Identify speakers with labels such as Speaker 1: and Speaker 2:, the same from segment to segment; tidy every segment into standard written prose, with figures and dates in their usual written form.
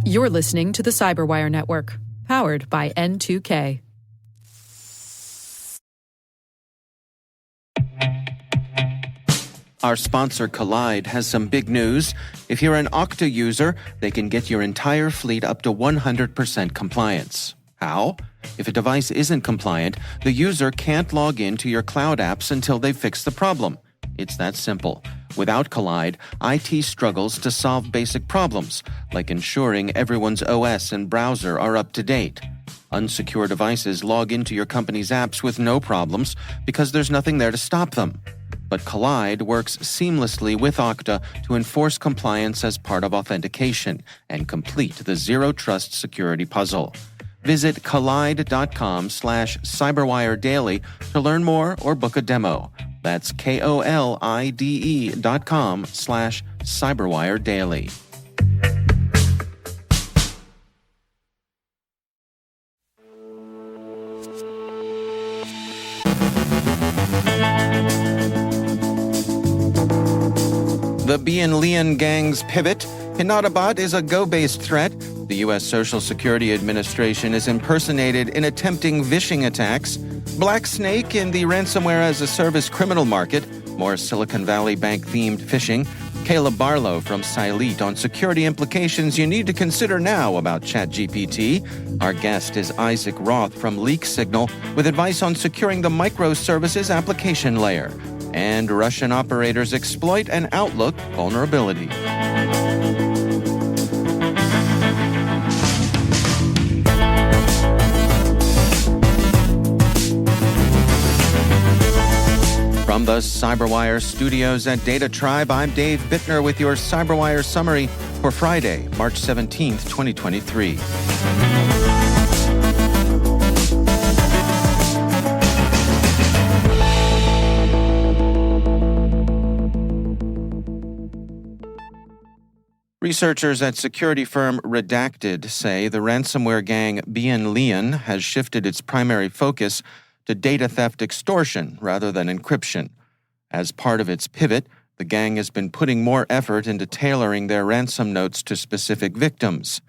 Speaker 1: You're listening to the CyberWire Network, powered by N2K.
Speaker 2: Our sponsor, Cylete, has some big news. If you're an Okta user, they can get your entire fleet up to 100% compliance. How? If a device isn't compliant, the user can't log into your cloud apps until they fix the problem. It's that simple. Without Cylete, IT struggles to solve basic problems, like ensuring everyone's OS and browser are up to date. Unsecure devices log into your company's apps with no problems because there's nothing there to stop them. But Cylete works seamlessly with Okta to enforce compliance as part of authentication and complete the zero-trust security puzzle. Visit Cylete.com/CyberWire Daily to learn more or book a demo. That's KOLIDE.com/CyberWire Daily. The BianLian gang's pivot. HinataBot is a Go-based threat. The U.S. Social Security Administration is impersonated in attempting vishing attacks. BlackSnake in the ransomware-as-a-service criminal market. More Silicon Valley Bank-themed phishing. Caleb Barlow from Cylete on security implications you need to consider now about Chat GPT. Our guest is Isaac Roth from LeakSignal with advice on securing the microservices application layer. And Russian operators exploit an Outlook vulnerability. From the CyberWire studios at Data Tribe, I'm Dave Bittner with your CyberWire summary for Friday, March 17th, 2023. Researchers at security firm Redacted say the ransomware gang BianLian has shifted its primary focus to data theft extortion rather than encryption. As part of its pivot, the gang has been putting more effort into tailoring their ransom notes to specific victims.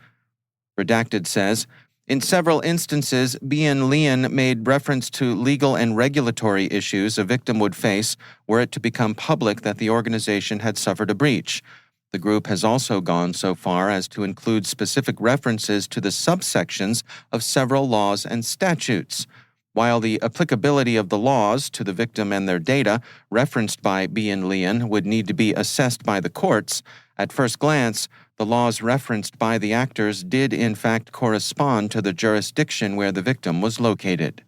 Speaker 2: Redacted says, in several instances, BianLian made reference to legal and regulatory issues a victim would face were it to become public that the organization had suffered a breach. The group has also gone so far as to include specific references to the subsections of several laws and statutes. While the applicability of the laws to the victim and their data referenced by BianLian would need to be assessed by the courts, at first glance, the laws referenced by the actors did in fact correspond to the jurisdiction where the victim was located.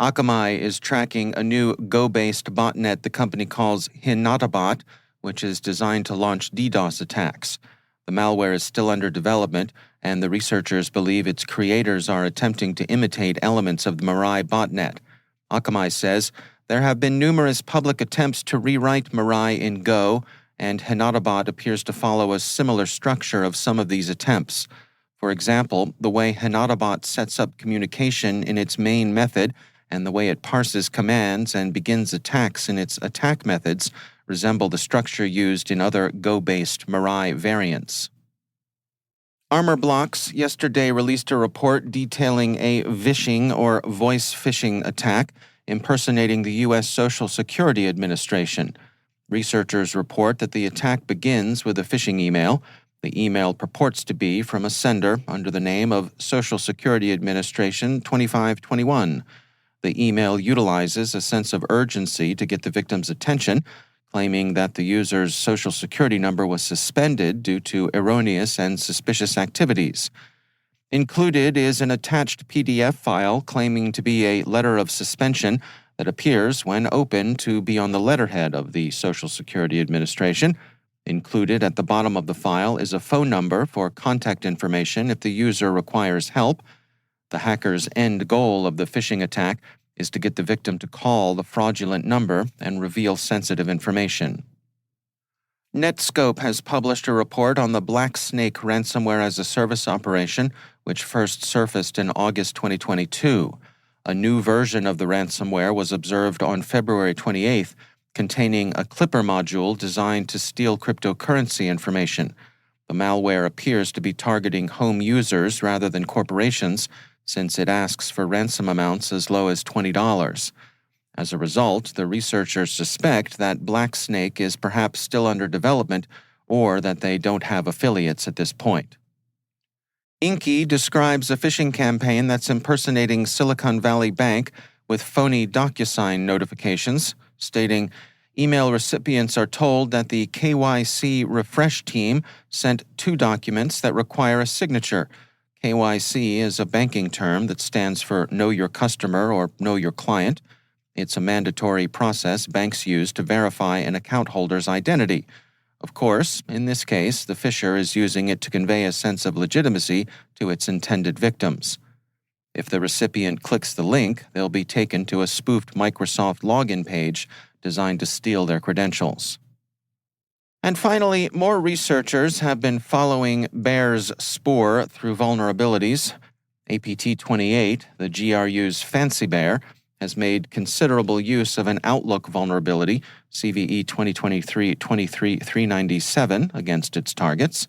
Speaker 2: Akamai is tracking a new Go-based botnet the company calls HinataBot, which is designed to launch DDoS attacks. The malware is still under development, and the researchers believe its creators are attempting to imitate elements of the Mirai botnet. Akamai says there have been numerous public attempts to rewrite Mirai in Go, and HinataBot appears to follow a similar structure of some of these attempts. For example, the way HinataBot sets up communication in its main method and the way it parses commands and begins attacks in its attack methods resemble the structure used in other Go-based Mirai variants. Armorblox yesterday released a report detailing a vishing or voice phishing attack impersonating the U.S. Social Security Administration. Researchers report that the attack begins with a phishing email. The email purports to be from a sender under the name of Social Security Administration 2521. The email utilizes a sense of urgency to get the victim's attention, claiming that the user's social security number was suspended due to erroneous and suspicious activities. Included is an attached PDF file claiming to be a letter of suspension that appears, when opened, to be on the letterhead of the Social Security Administration. Included at the bottom of the file is a phone number for contact information if the user requires help. The hacker's end goal of the phishing attack is to get the victim to call the fraudulent number and reveal sensitive information. Netskope has published a report on the BlackSnake ransomware-as-a-service operation, which first surfaced in August 2022. A new version of the ransomware was observed on February 28th, containing a Clipper module designed to steal cryptocurrency information. The malware appears to be targeting home users rather than corporations, since it asks for ransom amounts as low as $20. As a result, the researchers suspect that BlackSnake is perhaps still under development or that they don't have affiliates at this point. Inky describes a phishing campaign that's impersonating Silicon Valley Bank with phony DocuSign notifications, stating, email recipients are told that the KYC refresh team sent 2 documents that require a signature. KYC is a banking term that stands for Know Your Customer or Know Your Client. It's a mandatory process banks use to verify an account holder's identity. Of course, in this case, the phisher is using it to convey a sense of legitimacy to its intended victims. If the recipient clicks the link, they'll be taken to a spoofed Microsoft login page designed to steal their credentials. And finally, more researchers have been following Bear's Spore through vulnerabilities. APT28, the GRU's Fancy Bear, has made considerable use of an Outlook vulnerability, CVE 2023-23-397, against its targets.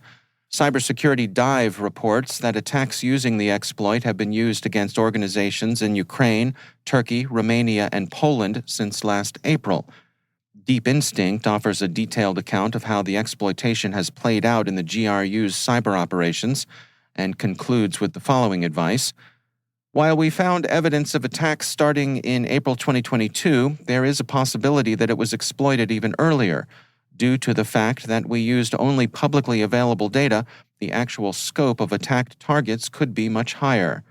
Speaker 2: Cybersecurity Dive reports that attacks using the exploit have been used against organizations in Ukraine, Turkey, Romania, and Poland since last April. Deep Instinct offers a detailed account of how the exploitation has played out in the GRU's cyber operations and concludes with the following advice. While we found evidence of attacks starting in April 2022, there is a possibility that it was exploited even earlier. Due to the fact that we used only publicly available data, the actual scope of attacked targets could be much higher.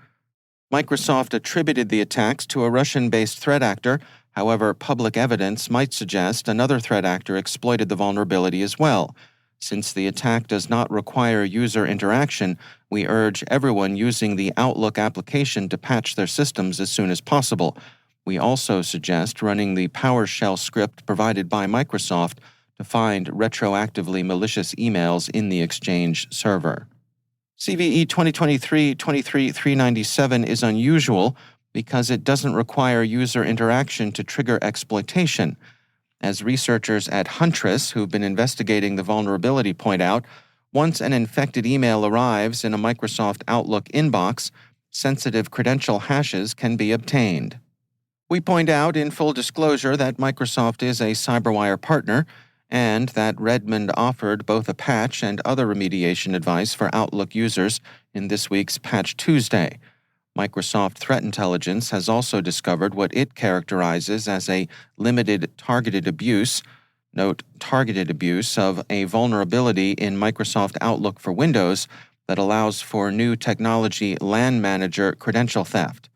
Speaker 2: Microsoft attributed the attacks to a Russian-based threat actor. However, public evidence might suggest another threat actor exploited the vulnerability as well. Since the attack does not require user interaction, we urge everyone using the Outlook application to patch their systems as soon as possible. We also suggest running the PowerShell script provided by Microsoft to find retroactively malicious emails in the Exchange server. CVE 2023-23-397 is unusual because it doesn't require user interaction to trigger exploitation. As researchers at Huntress, who've been investigating the vulnerability, point out, once an infected email arrives in a Microsoft Outlook inbox, sensitive credential hashes can be obtained. We point out in full disclosure that Microsoft is a CyberWire partner and that Redmond offered both a patch and other remediation advice for Outlook users in this week's Patch Tuesday. Microsoft Threat Intelligence has also discovered what it characterizes as a limited targeted abuse, note targeted abuse, of a vulnerability in Microsoft Outlook for Windows that allows for new technology LAN manager credential theft.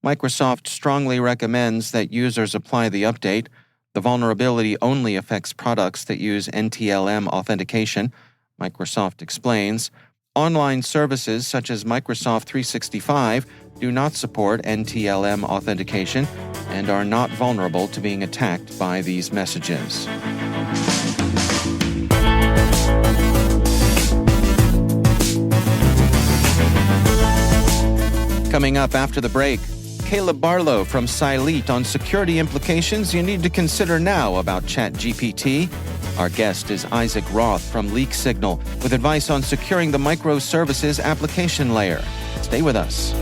Speaker 2: Microsoft strongly recommends that users apply the update. The vulnerability only affects products that use NTLM authentication, Microsoft explains. Online services such as Microsoft 365 do not support NTLM authentication and are not vulnerable to being attacked by these messages. Coming up after the break, Caleb Barlow from Cylete on security implications you need to consider now about Chat GPT. Our guest is Isaac Roth from LeakSignal with advice on securing the microservices application layer. Stay with us.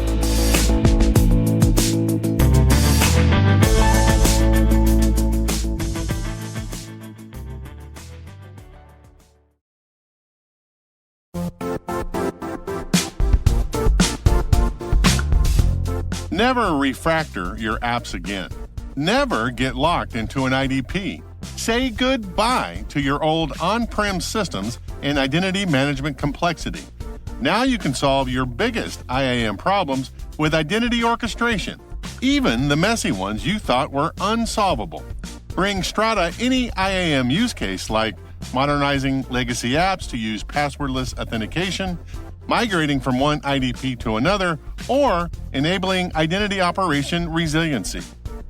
Speaker 3: Never refactor your apps again. Never get locked into an IDP. Say goodbye to your old on-prem systems and identity management complexity. Now you can solve your biggest IAM problems with identity orchestration, even the messy ones you thought were unsolvable. Bring Strata any IAM use case like modernizing legacy apps to use passwordless authentication, migrating from one IDP to another, or enabling identity operation resiliency.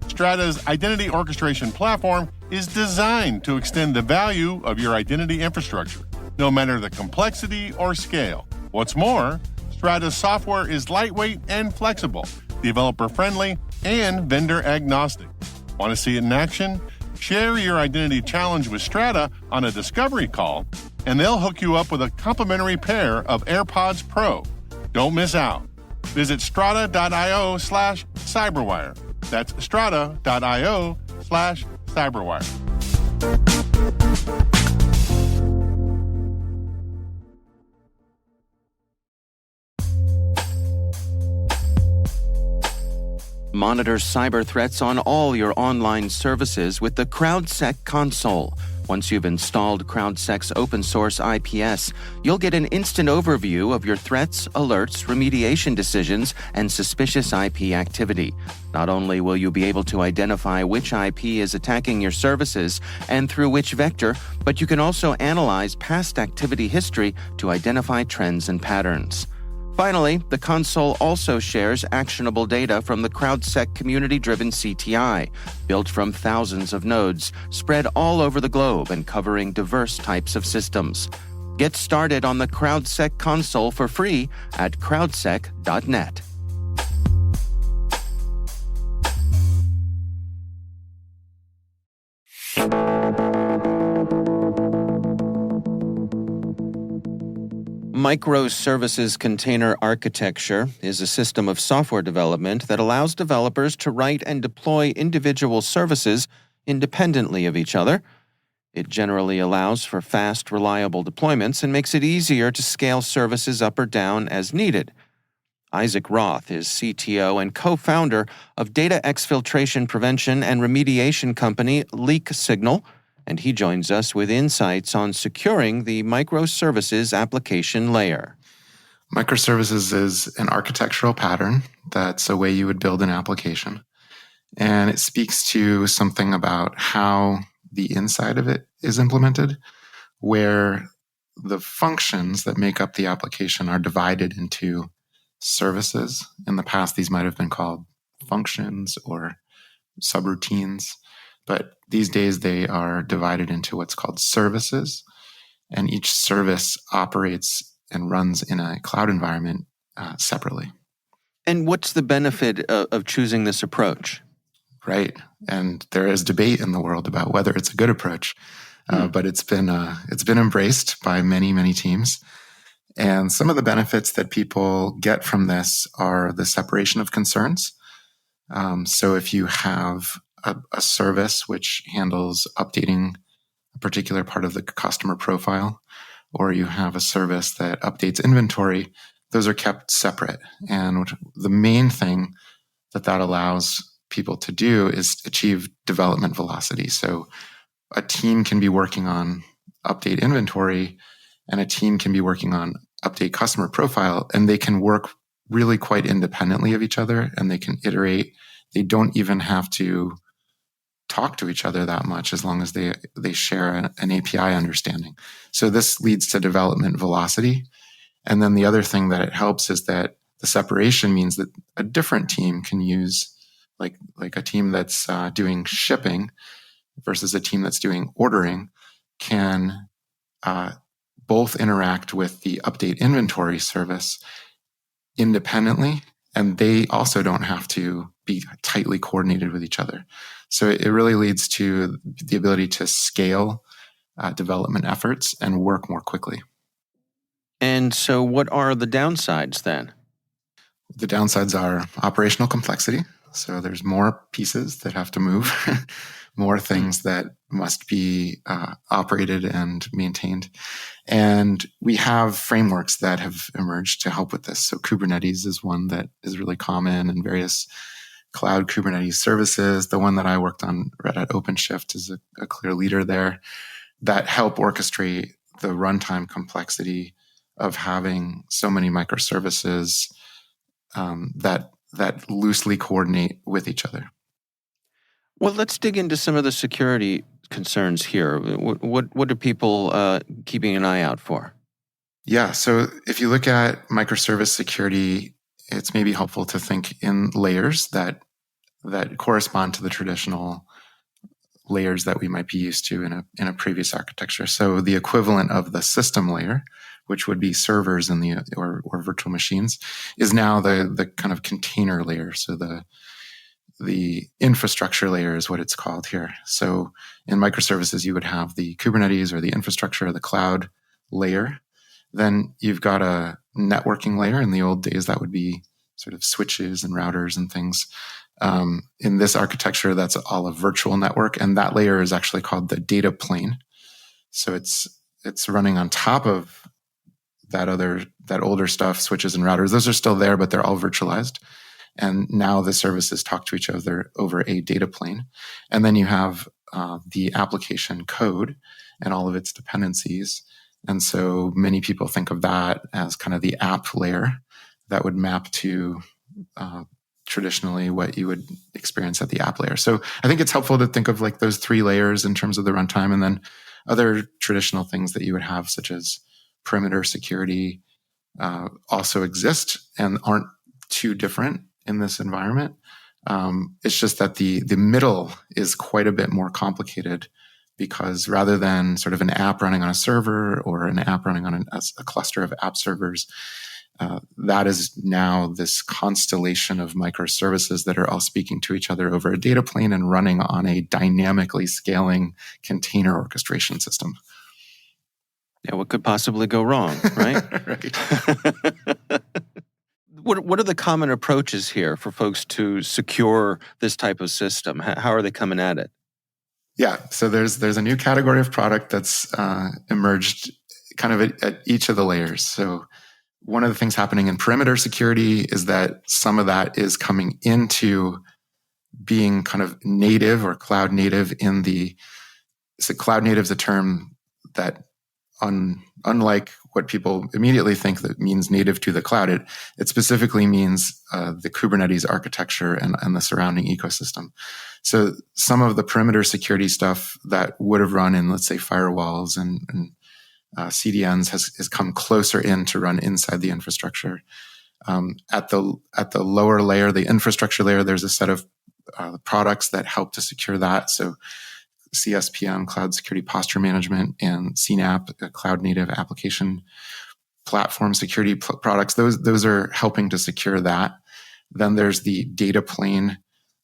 Speaker 3: Strata's identity orchestration platform is designed to extend the value of your identity infrastructure, no matter the complexity or scale. What's more, Strata's software is lightweight and flexible, developer-friendly, and vendor-agnostic. Want to see it in action? Share your identity challenge with Strata on a discovery call and they'll hook you up with a complimentary pair of AirPods Pro. Don't miss out. Visit strata.io/cyberwire. That's strata.io/cyberwire.
Speaker 2: Monitor cyber threats on all your online services with the CrowdSec console. Once you've installed CrowdSec's open-source IPS, you'll get an instant overview of your threats, alerts, remediation decisions, and suspicious IP activity. Not only will you be able to identify which IP is attacking your services and through which vector, but you can also analyze past activity history to identify trends and patterns. Finally, the console also shares actionable data from the CrowdSec community-driven CTI, built from thousands of nodes, spread all over the globe and covering diverse types of systems. Get started on the CrowdSec console for free at crowdsec.net. Microservices container architecture is a system of software development that allows developers to write and deploy individual services independently of each other. It generally allows for fast, reliable deployments and makes it easier to scale services up or down as needed. Isaac Roth is CTO and co-founder of data exfiltration prevention and remediation company LeakSignal, and he joins us with insights on securing the microservices application layer.
Speaker 4: Microservices is an architectural pattern that's a way you would build an application. And it speaks to something about how the inside of it is implemented, where the functions that make up the application are divided into services. In the past, these might have been called functions or subroutines. But these days, they are divided into what's called services, and each service operates and runs in a cloud environment separately.
Speaker 2: And what's the benefit of choosing this approach?
Speaker 4: Right, and there is debate in the world about whether it's a good approach, but it's been embraced by many, many teams. And some of the benefits that people get from this are the separation of concerns. So if you have a service which handles updating a particular part of the customer profile, or you have a service that updates inventory, those are kept separate. And the main thing that allows people to do is achieve development velocity. So a team can be working on update inventory, and a team can be working on update customer profile, and they can work really quite independently of each other, and they can iterate. They don't even have to talk to each other that much as long as they share an API understanding. So this leads to development velocity. And then the other thing that it helps is that the separation means that a different team can use, like a team that's doing shipping versus a team that's doing ordering, can both interact with the update inventory service independently, and they also don't have to be tightly coordinated with each other. So it really leads to the ability to scale development efforts and work more quickly.
Speaker 2: And so what are the downsides then?
Speaker 4: The downsides are operational complexity. So there's more pieces that have to move, more things that must be operated and maintained. And we have frameworks that have emerged to help with this. So Kubernetes is one that is really common, and various cloud Kubernetes services. The one that I worked on, Red Hat OpenShift, is a clear leader there, that help orchestrate the runtime complexity of having so many microservices that loosely coordinate with each other.
Speaker 2: Well, let's dig into some of the security concerns here. What are people keeping an eye out for?
Speaker 4: Yeah, so if you look at microservice security, it's maybe helpful to think in layers that correspond to the traditional layers that we might be used to in a previous architecture. So the equivalent of the system layer, which would be servers in or virtual machines, is now the kind of container layer. So the infrastructure layer is what it's called here. So in microservices, you would have the Kubernetes or the infrastructure or the cloud layer. Then you've got a networking layer. In the old days, that would be sort of switches and routers and things. In this architecture, that's all a virtual network, and that layer is actually called the data plane. So it's running on top of that older stuff, switches and routers. Those are still there, but they're all virtualized. And now the services talk to each other over a data plane. And then you have the application code and all of its dependencies. And so many people think of that as kind of the app layer that would map to traditionally what you would experience at the app layer. So I think it's helpful to think of like those three layers in terms of the runtime, and then other traditional things that you would have, such as perimeter security, also exist and aren't too different in this environment. It's just that the middle is quite a bit more complicated, because rather than sort of an app running on a server or an app running on a cluster of app servers, that is now this constellation of microservices that are all speaking to each other over a data plane and running on a dynamically scaling container orchestration system.
Speaker 2: Yeah, what could possibly go wrong, right?
Speaker 4: Right.
Speaker 2: What are the common approaches here for folks to secure this type of system? How are they coming at it?
Speaker 4: Yeah, so there's a new category of product that's emerged kind of at each of the layers. So one of the things happening in perimeter security is that some of that is coming into being kind of native or cloud native so cloud native is a term that unlike what people immediately think that means native to the cloud, it specifically means the Kubernetes architecture and the surrounding ecosystem. So some of the perimeter security stuff that would have run in, let's say, firewalls and CDNs has come closer in to run inside the infrastructure. At the lower layer, the infrastructure layer, there's a set of products that help to secure that. So CSPM, Cloud Security Posture Management, and CNAPP, Cloud Native Application Platform Security products. Those are helping to secure that. Then there's the data plane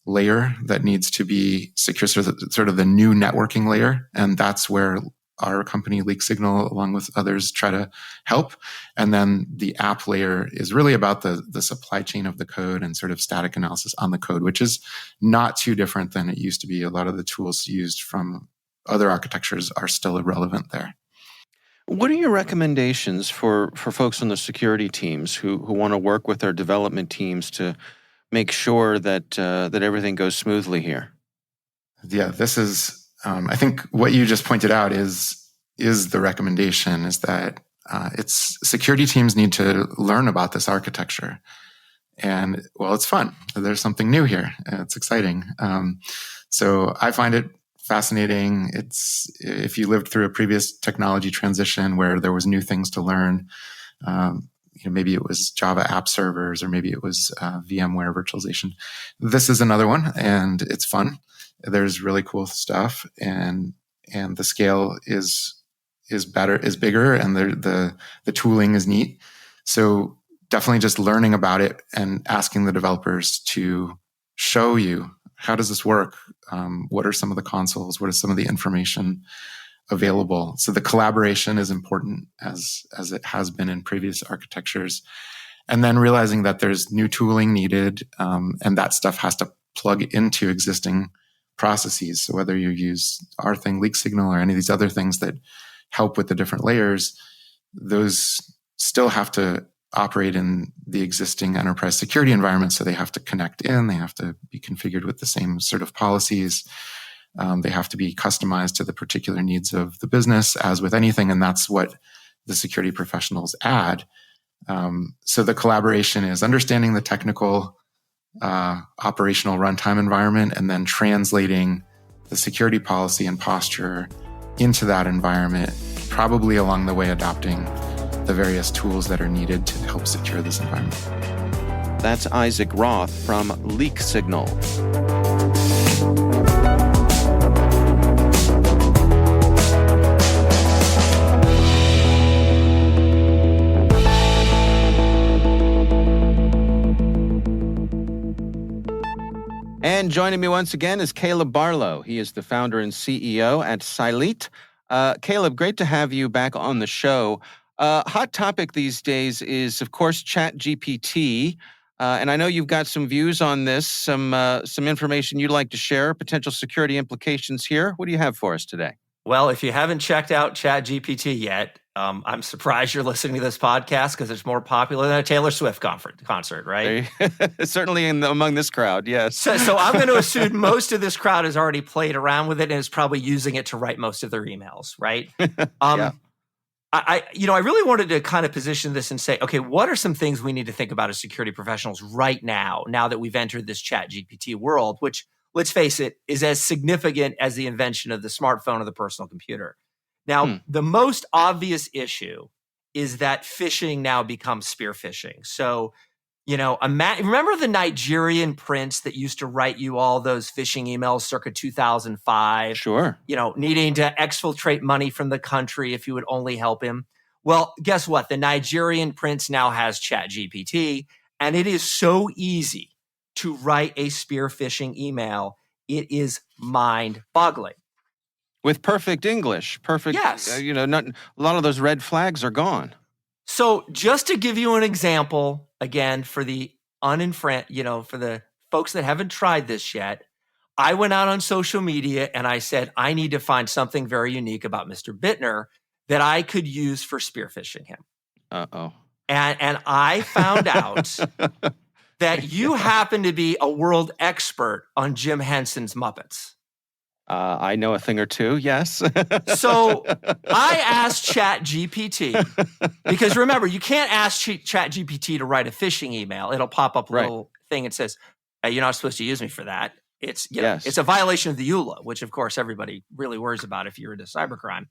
Speaker 4: layer that needs to be secure, sort of the new networking layer, and that's where our company LeakSignal, along with others, try to help. And then the app layer is really about the supply chain of the code and sort of static analysis on the code, which is not too different than it used to be. A lot of the tools used from other architectures are still relevant there.
Speaker 2: What are your recommendations for folks on the security teams who want to work with their development teams to make sure that everything goes smoothly here?
Speaker 4: Yeah, this is I think what you just pointed out is the recommendation, is that it's security teams need to learn about this architecture. And well, it's fun. There's something new here. It's exciting. So I find it fascinating. It's, if you lived through a previous technology transition where there was new things to learn, maybe it was Java app servers, or maybe it was VMware virtualization. This is another one, and it's fun. There's really cool stuff, and the scale is bigger, and the tooling is neat. So definitely just learning about it and asking the developers to show you, how does this work? What are some of the consoles? What is some of the information available? So the collaboration is important, as it has been in previous architectures. And then realizing that there's new tooling needed, and that stuff has to plug into existing processes. So whether you use our thing, LeakSignal, or any of these other things that help with the different layers, those still have to operate in the existing enterprise security environment. So they have to connect in, they have to be configured with the same sort of policies. They have to be customized to the particular needs of the business, as with anything. And that's what the security professionals add. So the collaboration is understanding the technical operational runtime environment, and then translating the security policy and posture into that environment, probably along the way adopting the various tools that are needed to help secure this environment.
Speaker 2: That's Isaac Roth from LeakSignal. And joining me once again is Caleb Barlow. He is the founder and CEO at Cylete. Caleb, great to have you back on the show. Hot topic these days is, of course, Chat GPT. And I know you've got some views on this, some information you'd like to share, potential security implications here. What do you have for us today?
Speaker 5: Well, if you haven't checked out Chat GPT yet, I'm surprised you're listening to this podcast because it's more popular than a Taylor Swift concert, right?
Speaker 2: Certainly among this crowd, yes.
Speaker 5: So I'm going to assume most of this crowd has already played around with it and is probably using it to write most of their emails, right?
Speaker 2: Yeah.
Speaker 5: I really wanted to kind of position this and say, okay, what are some things we need to think about as security professionals right now that we've entered this Chat GPT world, which, let's face it, is as significant as the invention of the smartphone or the personal computer. Now, the most obvious issue is that phishing now becomes spear phishing. So, remember the Nigerian prince that used to write you all those phishing emails circa 2005?
Speaker 2: Sure.
Speaker 5: Needing to exfiltrate money from the country if you would only help him. Well, guess what? The Nigerian prince now has Chat GPT, and it is so easy to write a spear phishing email. It is mind-boggling.
Speaker 2: With perfect English, perfect.
Speaker 5: Yes.
Speaker 2: A lot of those red flags are gone.
Speaker 5: So just to give you an example, again, for the for the folks that haven't tried this yet, I went out on social media and I said, I need to find something very unique about Mr. Bittner that I could use for spear phishing him.
Speaker 2: Uh-oh.
Speaker 5: And I found out that you happen to be a world expert on Jim Henson's Muppets.
Speaker 2: I know a thing or two, yes.
Speaker 5: So I asked Chat GPT, because remember, you can't ask Chat GPT to write a phishing email. It'll pop up a little thing that says, you're not supposed to use me for that. It's it's a violation of the EULA, which of course everybody really worries about if you're into cybercrime.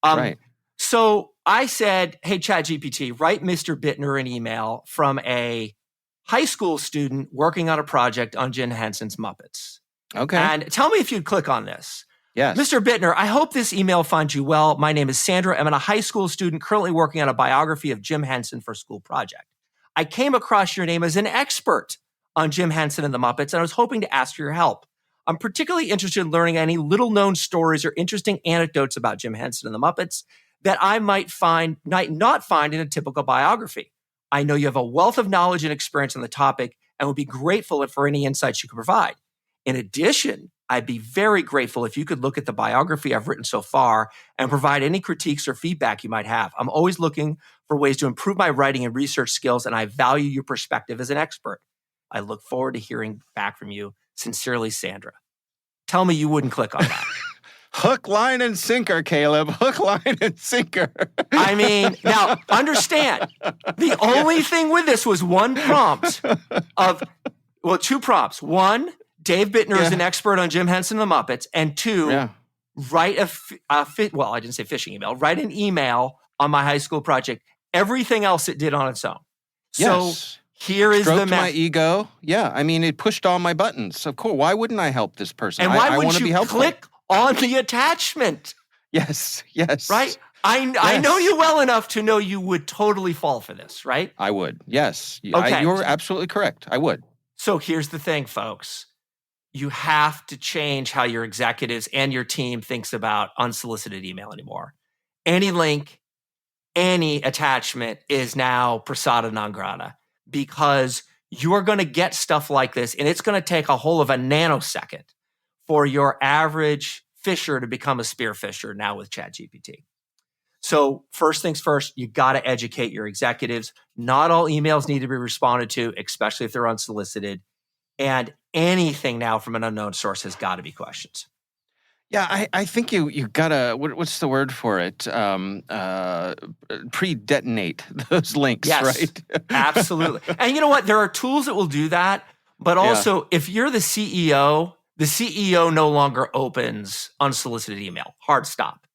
Speaker 2: Right.
Speaker 5: So I said, hey, Chat GPT, write Mr. Bittner an email from a high school student working on a project on Jim Henson's Muppets.
Speaker 2: Okay.
Speaker 5: And tell me if you'd click on this.
Speaker 2: Yes.
Speaker 5: Mr. Bittner, I hope this email finds you well. My name is Sandra. I'm a high school student currently working on a biography of Jim Henson for a school project. I came across your name as an expert on Jim Henson and the Muppets, and I was hoping to ask for your help. I'm particularly interested in learning any little-known stories or interesting anecdotes about Jim Henson and the Muppets that I might not find in a typical biography. I know you have a wealth of knowledge and experience on the topic and would be grateful for any insights you could provide. In addition, I'd be very grateful if you could look at the biography I've written so far and provide any critiques or feedback you might have. I'm always looking for ways to improve my writing and research skills, and I value your perspective as an expert. I look forward to hearing back from you. Sincerely, Sandra. Tell me you wouldn't click on that.
Speaker 2: Hook, line, and sinker, Caleb. Hook, line, and sinker.
Speaker 5: I mean, now, understand, the only thing with this was one prompt two prompts. One, Dave Bittner is an expert on Jim Henson and the Muppets. And two, write I didn't say phishing email, write an email on my high school project. Everything else it did on its own. So here is the
Speaker 2: my ego. Yeah, I mean, it pushed all my buttons. Of course, why wouldn't I help this person?
Speaker 5: And why wouldn't
Speaker 2: you
Speaker 5: click on the attachment?
Speaker 2: Yes.
Speaker 5: Right? I know you well enough to know you would totally fall for this, right?
Speaker 2: I would, yes.
Speaker 5: Okay.
Speaker 2: You're absolutely correct. I would.
Speaker 5: So here's the thing, folks. You have to change how your executives and your team thinks about unsolicited email anymore. Any link, any attachment is now persona non grata, because you're going to get stuff like this, and it's going to take a whole of a nanosecond for your average phisher to become a spear phisher now with ChatGPT. So first things first, you got to educate your executives. Not all emails need to be responded to, especially if they're unsolicited. And anything now from an unknown source has got to be questions.
Speaker 2: Yeah, I think you gotta, what's the word for it? Pre-detonate those links, right?
Speaker 5: Absolutely. And you know what? There are tools that will do that. But also, if you're the CEO no longer opens unsolicited email. Hard stop.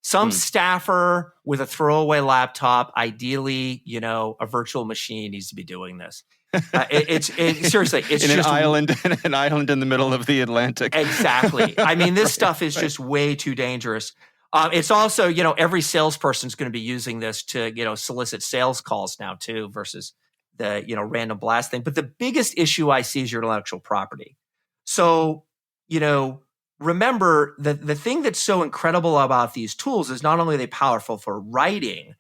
Speaker 5: Some staffer with a throwaway laptop, ideally, a virtual machine needs to be doing this. Seriously, it's
Speaker 2: in
Speaker 5: just
Speaker 2: an island in the middle of the Atlantic.
Speaker 5: Exactly. I mean, this stuff is just way too dangerous. It's also, every salesperson is going to be using this to, solicit sales calls now too, versus the, random blast thing. But the biggest issue I see is your intellectual property. So, remember that the thing that's so incredible about these tools is not only are they powerful for writing,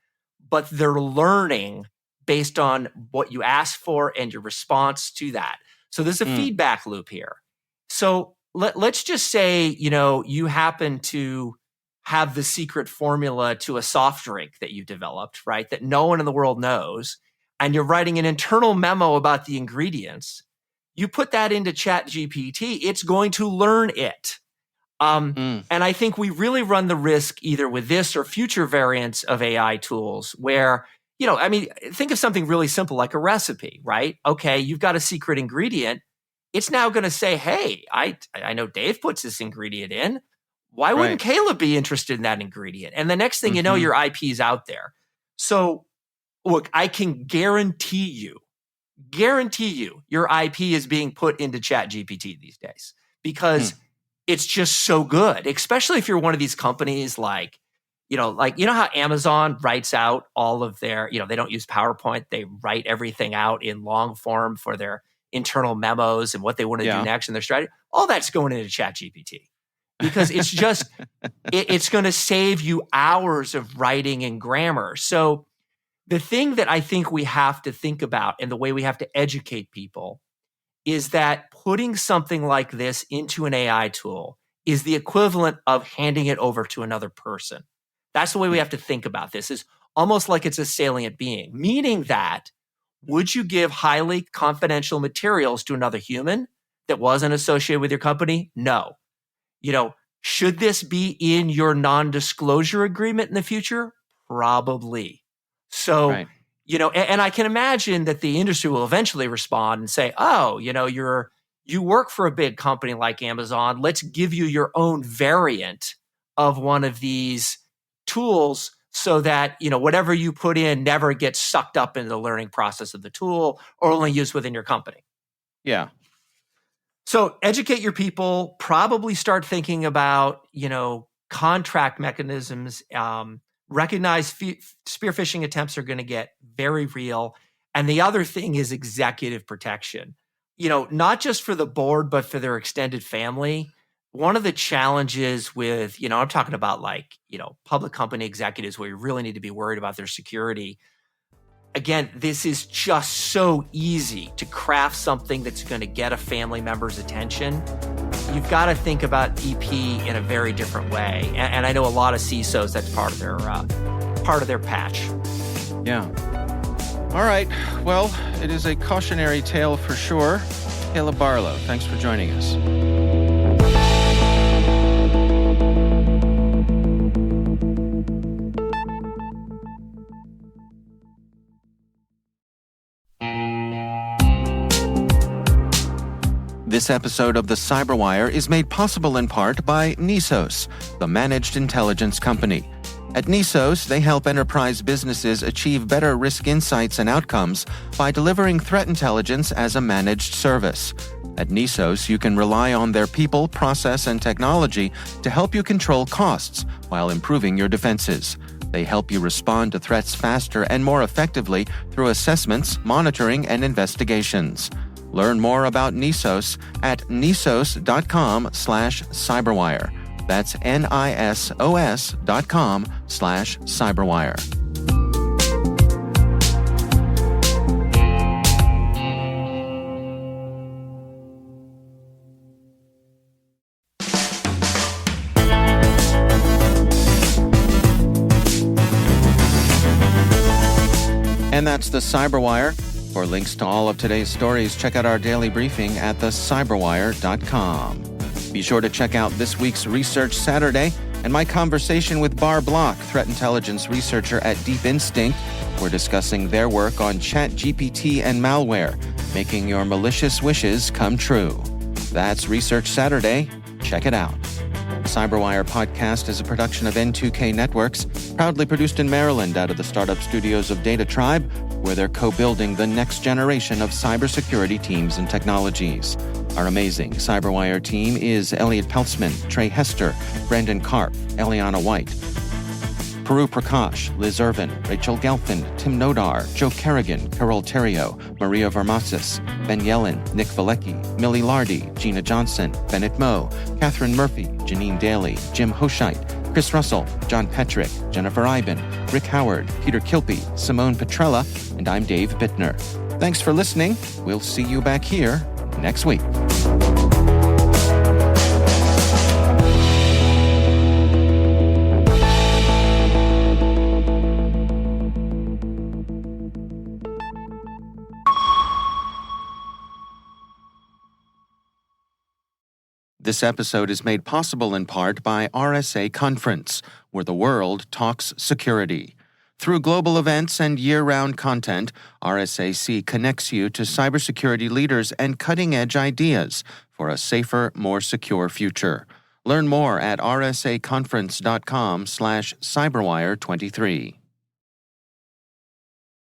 Speaker 5: but they're learning based on what you ask for and your response to that. So there's a feedback loop here. So let's just say, you happen to have the secret formula to a soft drink that you developed, right? That no one in the world knows. And you're writing an internal memo about the ingredients. You put that into Chat GPT, it's going to learn it. And I think we really run the risk either with this or future variants of AI tools where, think of something really simple like a recipe, right? Okay, you've got a secret ingredient. It's now going to say, hey, I know Dave puts this ingredient in. Why wouldn't Caleb be interested in that ingredient? And the next thing you know, your IP is out there. So look, I can guarantee you your IP is being put into Chat GPT these days because it's just so good, especially if you're one of these companies like how Amazon writes out all of their, they don't use PowerPoint. They write everything out in long form for their internal memos and what they want to do next and their strategy. All that's going into Chat GPT because it's just, it's going to save you hours of writing and grammar. So the thing that I think we have to think about and the way we have to educate people is that putting something like this into an AI tool is the equivalent of handing it over to another person. That's the way we have to think about this, is almost like it's a salient being, meaning that would you give highly confidential materials to another human that wasn't associated with your company? No. Should this be in your non-disclosure agreement in the future? Probably. So, and I can imagine that the industry will eventually respond and say, oh, you work for a big company like Amazon. Let's give you your own variant of one of these tools so that, whatever you put in never gets sucked up into the learning process of the tool or only used within your company.
Speaker 2: Yeah.
Speaker 5: So educate your people, probably start thinking about, contract mechanisms, recognize spear phishing attempts are going to get very real. And the other thing is executive protection, not just for the board, but for their extended family. One of the challenges with, I'm talking about public company executives where you really need to be worried about their security. Again, this is just so easy to craft something that's going to get a family member's attention. You've got to think about EP in a very different way. And I know a lot of CISOs, that's part of their patch.
Speaker 2: Yeah. All right. Well, it is a cautionary tale for sure. Caleb Barlow, thanks for joining us. This episode of the CyberWire is made possible in part by Nisos, the managed intelligence company. At Nisos, they help enterprise businesses achieve better risk insights and outcomes by delivering threat intelligence as a managed service. At Nisos, you can rely on their people, process, and technology to help you control costs while improving your defenses. They help you respond to threats faster and more effectively through assessments, monitoring, and investigations. Learn more about Nisos at nisos.com/cyberwire. That's NISOS.com/cyberwire. And that's the CyberWire. For links to all of today's stories, check out our daily briefing at thecyberwire.com. Be sure to check out this week's Research Saturday and my conversation with Bar Block, threat intelligence researcher at Deep Instinct. We're discussing their work on Chat GPT and malware, making your malicious wishes come true. That's Research Saturday. Check it out. CyberWire podcast is a production of N2K Networks, proudly produced in Maryland out of the startup studios of Data Tribe, where they're co-building the next generation of cybersecurity teams and technologies. Our amazing CyberWire team is Elliot Peltzman, Trey Hester, Brendan Karp, Eliana White. Peru Prakash, Liz Irvin, Rachel Gelfand, Tim Nodar, Joe Kerrigan, Carol Terrio, Maria Vermasis, Ben Yellen, Nick Valecki, Millie Lardy, Gina Johnson, Bennett Moe, Catherine Murphy, Janine Daly, Jim Hoshite, Chris Russell, John Petrick, Jennifer Iben, Rick Howard, Peter Kilpie, Simone Petrella, and I'm Dave Bittner. Thanks for listening. We'll see you back here next week. This episode is made possible in part by RSA Conference, where the world talks security. Through global events and year-round content, RSAC connects you to cybersecurity leaders and cutting-edge ideas for a safer, more secure future. Learn more at rsaconference.com/cyberwire23.